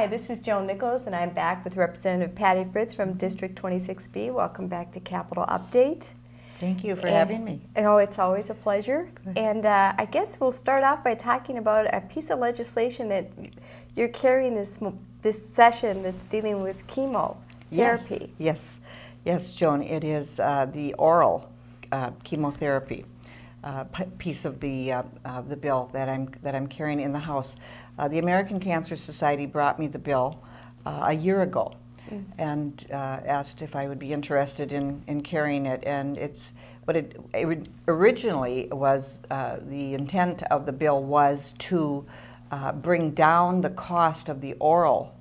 Hi, this is Joan Nichols, and I'm back with Representative Patty Fritz from District 26B. Welcome back to Capital Update. Thank you for having me. Oh, it's always a pleasure. Good. And I guess we'll start off by talking about a piece of legislation that you're carrying this session that's dealing with chemotherapy. Yes, Joan. It is the oral chemotherapy piece of the bill that I'm carrying in the House. The American Cancer Society brought me the bill a year ago and asked if I would be interested in carrying it. And it originally was the intent of the bill was to bring down the cost of the oral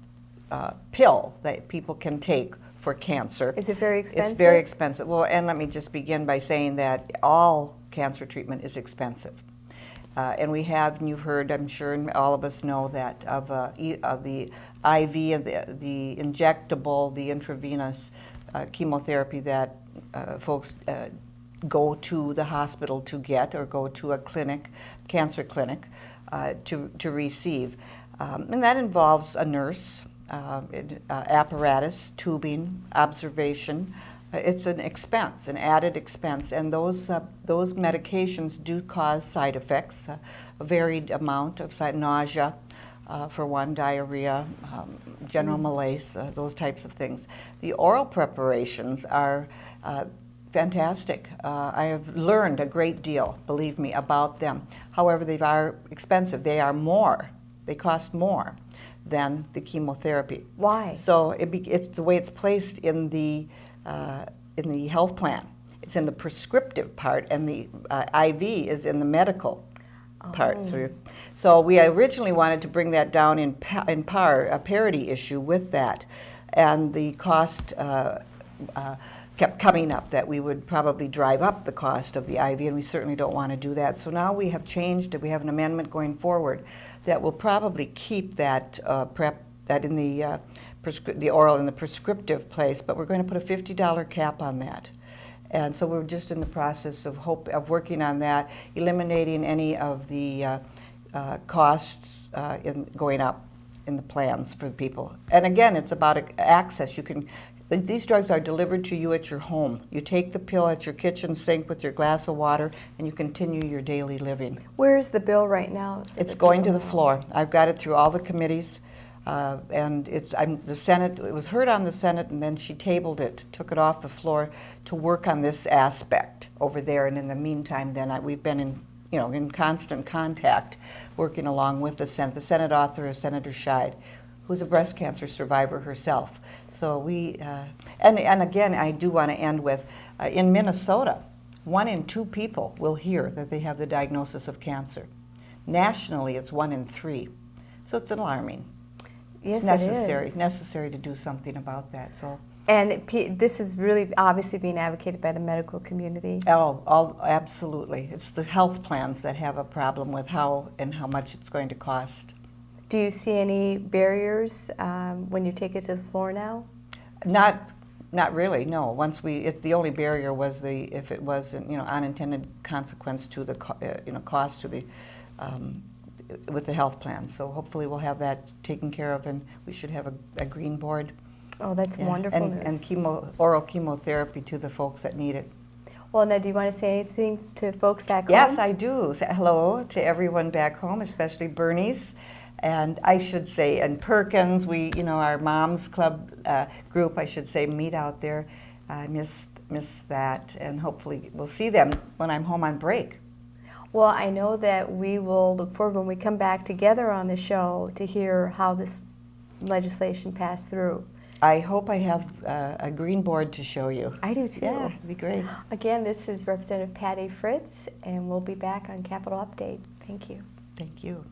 pill that people can take for cancer. Is it very expensive? It's very expensive. Well, and let me just begin by saying that all cancer treatment is expensive. And we have, and you've heard, I'm sure, and all of us know that of the IV, of the injectable, the intravenous chemotherapy that folks go to the hospital to get, or go to a clinic, cancer clinic, to receive. And that involves a nurse, apparatus, tubing, observation. It's an expense, an added expense, and those medications do cause side effects, a varied amount of nausea, for one, diarrhea, general malaise, those types of things. The oral preparations are fantastic. I have learned a great deal, believe me, about them. However, they are expensive. They are more. They cost more than the chemotherapy. Why? So it's the way it's placed in the health plan. It's in the prescriptive part, and the IV is in the medical part. So we originally wanted to bring that down in a parity issue with that, and the cost kept coming up, that we would probably drive up the cost of the IV, and we certainly don't want to do that. So now we have changed it. We have an amendment going forward that will probably keep that in the oral in the prescriptive place, but we're going to put a $50 cap on that. And so we're just in the process of working on that, eliminating any of the costs going up in the plans for the people. And again, it's about access. These drugs are delivered to you at your home. You take the pill at your kitchen sink with your glass of water, and you continue your daily living. Where is the bill right now? It's going to the floor. I've got it through all the committees. And the Senate, it was heard on the Senate, and then she tabled it, took it off the floor to work on this aspect over there. And in the meantime, then we've been in constant contact, working along with the Senate. The Senate author is Senator Scheid, who's a breast cancer survivor herself. So and again, I do want to end with, in Minnesota, 1 in 2 people will hear that they have the diagnosis of cancer. Nationally, it's 1 in 3. So it's alarming. Yes, It's necessary to do something about that. So. And this is really obviously being advocated by the medical community. Absolutely. It's the health plans that have a problem with how much it's going to cost. Do you see any barriers when you take it to the floor now? Not really. No. The only barrier was if it was unintended consequence to the cost to the with the health plan. So hopefully we'll have that taken care of, and we should have a green board. Oh, that's wonderful news. And oral chemotherapy to the folks that need it. Well, now, do you want to say anything to folks back home? Yes, I do. Hello to everyone back home, especially Bernie's. And I should say, and Perkins, our Moms Club group, I should say, meet out there. I miss that, and hopefully we'll see them when I'm home on break. Well, I know that we will look forward when we come back together on the show to hear how this legislation passed through. I hope I have a green board to show you. I do too. Yeah, it'd be great. Again, this is Representative Patty Fritz, and we'll be back on Capital Update. Thank you. Thank you.